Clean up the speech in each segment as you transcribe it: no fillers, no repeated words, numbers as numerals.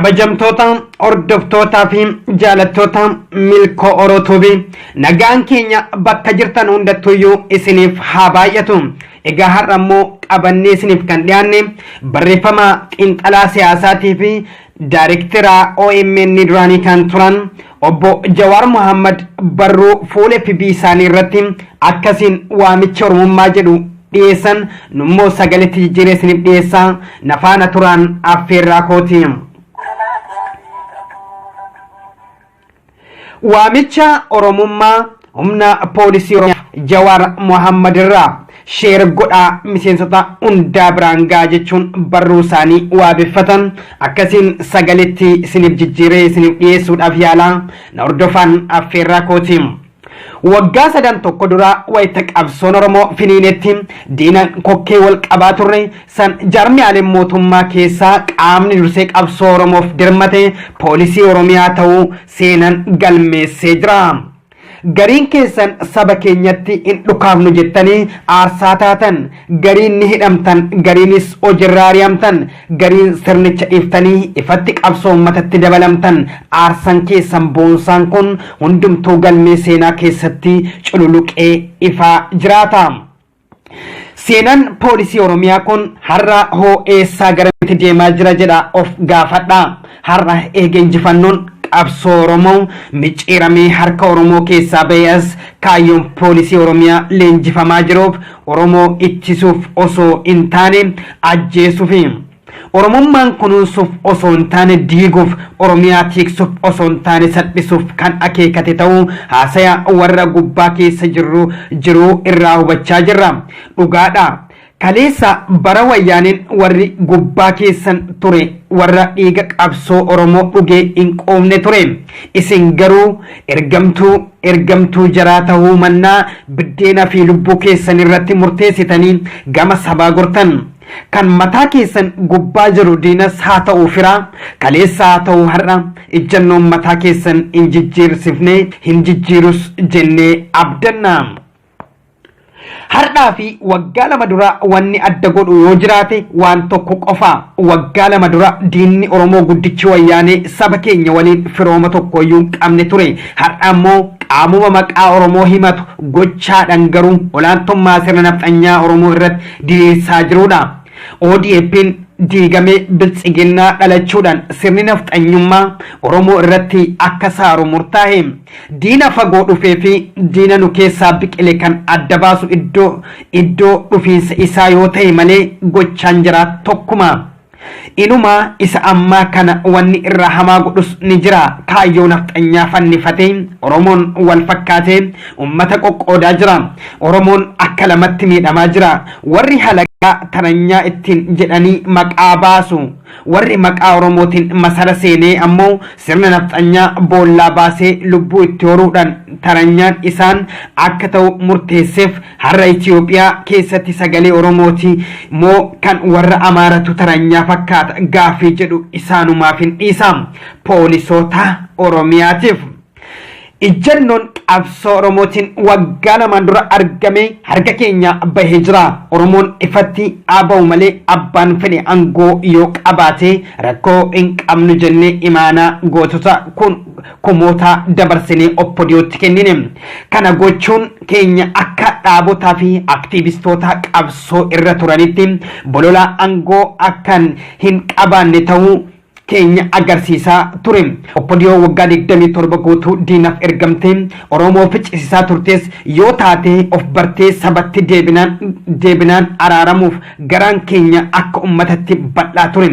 kabajamtoota ordoftootaa fi jaalattoota milkoo orootuubi nagaan keenya bakka jirtan hundattuyyuu isiniif haa baay'atu. Egaa har'a immoo qabannee isiniif kan dhiyaanne barreeffama xiinxalaa siyaasaatii fi daayirektara OMN duraanii kan turan obbo Jawaar Mohammad barruu fuula FB isaanii irratti akkasiin waamicha oromummaa jedhu dhiyeessan nummoo sagaletti jijjiiree isiniif dhiyeessaa nafaana turaan affeerraa kooti. Waamicha oromummaa humna poolisii oromiyaa Jawaar Mohammad irraa sheer godhaa miseensota hundaa biraan ga'a jechuun barruu isaanii waabeffatan akkasiin sagaletti isiniif jijjiiree isiniif dhiyeessuudhaaf yaalaa na hordofaan affeerraa kooti. Waggaa sadan tokko dura wayita qabsoon Oromoo finiinetti diina kokkee wal qabaa turre san jaarmiyaaleen mootummaa keessaa qaamni dursee qabsoo Oromoof dirmate poolisii Oromiyaa ta'uu seenan galmeessee jira. Gariin keessan saba keenyatti hin dhukaafnu jettanii aarsaa taatan, gariin ni hidhamtan, gariinis hojiirraa ari'amtan, gariin sirnicha dhiiftanii ifatti qabsoo uummatatti dabalamtan. Aarsan keessan boonsaan kun hundumtuu galmee seenaa keessatti cululuqee ifaa jiraata. Seenaan poolisii Oromiyaa kun har'a hoo eessaa garamitti deemaa jira jedha of gaafadha. Har'a eega injifannoon qabsoo Oromoo micciiramee harka Oromoo keessaa ba'es kaayyoon poolisii Oromiyaa leenjifamaa jiruuf Oromoo ittisuuf osoo hin taane ajjeesuufi. Oromummaan kunuunsuuf osoo hin taane diiguuf, Oromiyaa tiksuuf osoo hin taane salphisuuf kan akeekate ta'uu haasaya warra gubbaa keessa jiru irraa hubachaa jirra. Dhugaadha. Kaleessa bara wayyaaniin warri gubbaa keessan ture warra dhiiga qabsoo Oromoo dhugee hin qoomne ture. Isin garuu ergamtuu jaraa ta'uu mannaa biddeena fi lubbuu keessan irratti murteessitanii gama sabaa gortan. Kan mataa keessan gubbaa jiru diinas haa ta'uu firaa, kaleessa haa ta'uu har'a ejjannoon mataa keessan hin jijjiirsifne hin jijjiirus jennee abdanna. Har'aa fi waggaa lama dura wanni adda godhu yoo jiraate waan tokko qofa. Waggaa lama dura diinni Oromoo guddichi wayyaanee saba keenya waliin firooma tokkoyyuu hin qabne ture. Har'a immoo qaamuma maqaa Oromoo himatu gochaadhaan garuu olaantummaa sirna nafxanyaa Oromoo irratti diriirsaa jirudha. ODP'n diigamee biltsiginnaa dhalachuudhaan sirni nafxanyummaa Oromoo irratti akka saaru murtaa'e. Diina fagoo dhufee fi diina nu keessaa biqile kan adda baasu iddoo dhufiinsa isaa yoo ta'e malee gochaan jira tokkuma. Inuma isa ammaa kana wanni irraa hamaa godhus ni jira. Kaayyoo nafxanyaa fannifatee Oromoon wal fakkaatee uummata qoqqoodaa jira. Oromoon akka lamatti miidhamaa jira. Warri halagaa taranyaa ittiin jedhanii maqaa baasu, warri maqaa Oromootiin masara seenee ammoo sirna nafxanyaa boollaa baasee lubbuu itti horuudhaan taranyaan isaan akka ta'u murteesseef har'a Itoophiyaa keessatti sagalee Oromooti moo kan warra Amaaratu taranyaa fakkaata gaaffii jedhu isaanumaaf hin dhiisa. Poolisoota Oromiyaatiif ijjannoon qabsoo Oromootiin waggaa lamaan dura argame harka keenya bahee jira. Oromoon ifatti dhaaba'u malee abbaan fedhe aangoo yoo qabaate rakkoo hin qabnu jennee imaanaa gootota kumoota dabarsinee oppodiyootti kennine. Kana gochuun keenya akka dhaabotaa fi aktiivistoota qabsoo irra turanitti bolola aangoo akkan hin qabaanne ta'uu keenya agarsiisaa ture. Oppodiyoo waggaa 27 guutuu diinaaf ergamtee Oromoo ficcisiisaa turtes yoo taate of bartee sabatti deebinaan araaramuuf garaan keenya akka ummatatti bal'aa ture.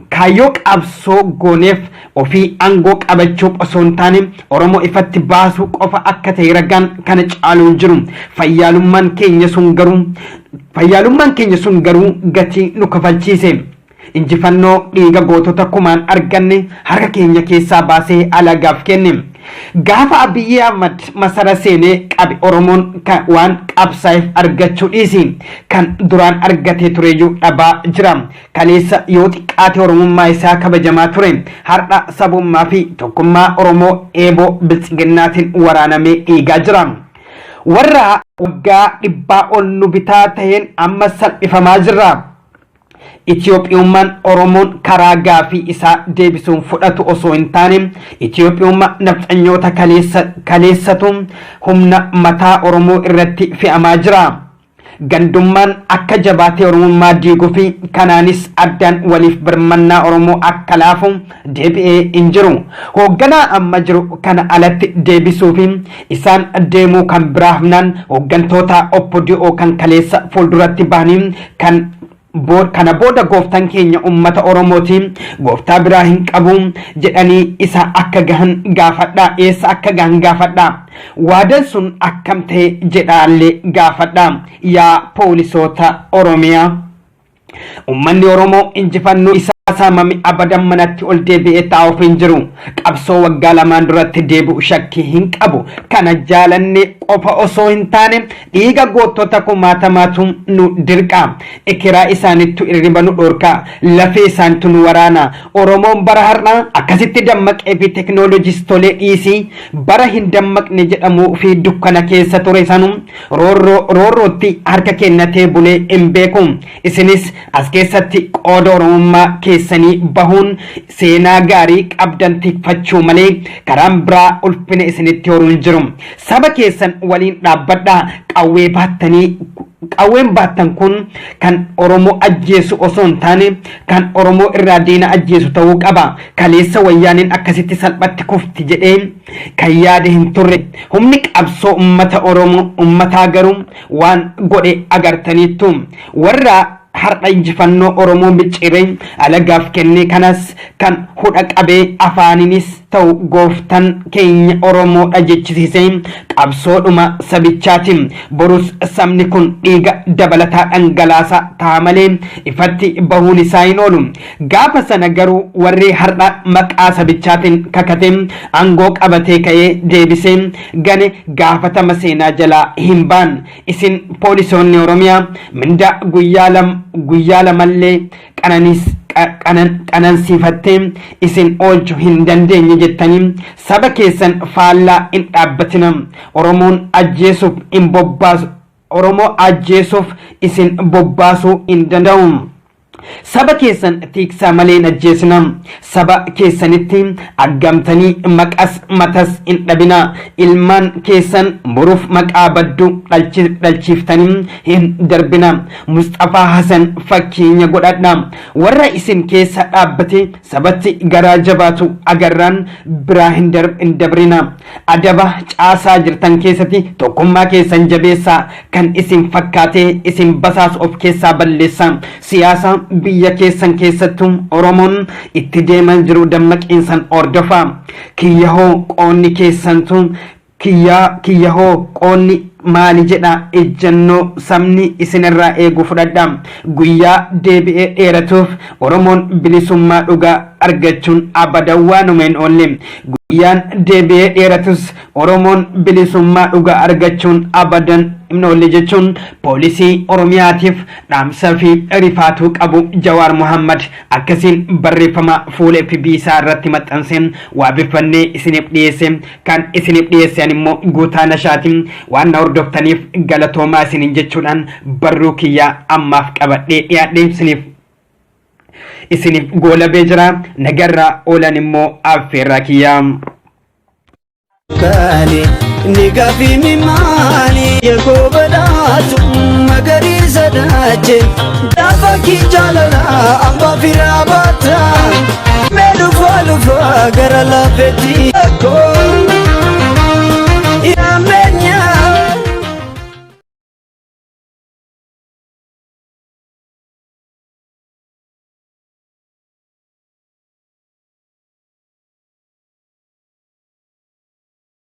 Kaayyoo qabsoo gooneef ofii aangoo qabachuuf osoo hin taane Oromoo ifatti baasuu qofa akka ta'e ragaan kana caaluu jiru. Fayyaalummaan keenya sun garuu gatii nu kafalchiise. Injifannoo dhiiga gootota kumaan arganne harka keenya keessaa baasee alagaaf kenne. Gaafa Abiyyi Ahmad masara seenee qabe Oromoon waan qabsaa'eef argachuu dhiisi. Kan duraan argatee tureyyuu dhabaa jira. Kaleessa yoo xiqqaate Oromummaa isaa kabajamaa ture. Har'a sabummaa fi tokkummaa Oromoo eeboo biltsiginnaatiin waraanamee dhiigaa jira. Warra waggaa dhibbaa ol nu bitaa ta'een amma salphifamaa jirra. Itiyoophiyummaan Oromoon karaa gaafii isaa deebisuun fudhatu osoo hin taane Itiyoophiyummaa nafxanyoota kaleessatu humna mataa Oromoo irratti fe'amaa jira. Gandummaan akka jabaatee Oromummaa diiguu fi kanaanis addaan waliif birmannaa Oromoo akka laafu deebi'ee hin jiru. Hoogganaa amma jiru kana alatti deebisuu fi isaan deemuu kan biraa hafnaan hooggantoota OPDO kan kaleessa fuulduratti bahanii kana booda gooftaan keenya ummata Oromootiin gooftaa biraa hin qabu jedhanii isa akka gahan gaafadhaa. Eessa akka gahan gaafadhaa. Waadaan sun akkam ta'e jedhaallee gaafadhaa. Yaa poolisoota Oromiyaa, ummanni Oromoo injifannoo isaa saamame abadan manatti ol deebi'ee taa'uuf hin jiru. Qabsoo waggaa lamaan duratti deebi'u shakkii hin qabu. Kana jaalanne qofa osoo hin taane dhiiga goottota kumaatamaatu nu dirqa. Ekeraa isaanittu irriba nu dhorka. Lafee isaanitu nu waraana. Oromoon bara har'aa akkasitti dammaqee fi teknooloojistolee dhiisii bara hin dammaqne jedhamu fi dukkana keessa ture sanu roorrootti harka kennatee bulee hin beeku. Isinis as keessatti qooda Oromummaa keessanii bahuun seenaa gaarii qabdan tikfachuu malee karaan biraa ulfina isinitti horuu hin jiru. Saba keessan waliin dhaabbadhaa. Qawween baattan kun kan Oromoo ajjeesu osoo hin taane kan Oromoo irraa diina ajjeesu ta'uu qaba. Kaleessa wayyaaniin akkasitti salphatti kufti jedhee kan yaade hin turre. Humni qabsoo ummata Oromoo ummataa garuu waan godhe agartaniittu. Warra har'a injifannoo Oromoo micciiree alagaaf kenne kanas kan hudha qabee afaaninis ta'u gooftaan keenya Oromoodha jechisiisee qabsoodhuma sabichaatiin borus sabni kun dhiiga dabalataa dhangalaasa ta'a malee ifatti bahuun isaa hin oolu. Gaafa sana garuu warri har'a maqaa sabichaatiin kakatee aangoo qabatee ka'ee deebisee gane gaafatama seenaa jalaa hin baan. Isin poolisoonni Oromiyaa mindaa guyyaa lamallee qanansiifattee isin oolchuu hin dandeenye jettanii saba keessan faallaa hin dhaabbatina. Oromoo ajjeesuuf isin bobbaasuu hin danda'u. Saba keessan tiiksaa malee hin ajjeesina. Saba keessanitti aggamtanii maqas matas hin dhabina. Ilmaan keessan muruuf maqaa badduu dhalchiiftanii hin darbina. Mustafaa Hasan fakkeenya godhadha. Warra isin keessa dhaabbate sabatti garaa jabaatu agarraan biraa hin dabrina. Adaba caasaa jirtan keessatti tokkummaa keessan jabeessaa. Kan isin fakkaatee isin basaasu of keessaa balleessaa. Siyaasa biyya keessan keessattuu Oromoon itti deemaa jiru dammaqiinsan ordofaa. Kiyyahoo qoonni keessantu kiyyahoo qoonni maali jedha ejjannoo sabni isinirraa eegu fudhadha. Guyyaa deebi'ee dheeratuuf Oromoon bilisummaa dhugaa argachuun abadan waanuma hin oolle. Guyyaan deebi'ee dheeratus Oromoon bilisummaa dhugaa argachuun abadan hin oolle jechuun poolisii Oromiyaatiif dhaamsa fi rifaatuu qabu Jawaar Mohammad akkasiin barreeffama fuula FB isaa irratti maxxanseen waabeffannee isiniif dhiyeesse. Kan isiniif dhiyeessan immoo Guutaa Nashaatiin waan hordoftaniif galatoomaa isiniin jechuudhaan barruu kiyyaa ammaaf qabadhee dhiyaadhe isiniif goolabee jira. Nagarraa oolan immoo affeerraa kiyyaa. Nigafi mimani yeko badatu magariisa dache dafa kijalala amba firabata melufa lufa gara lafeti ko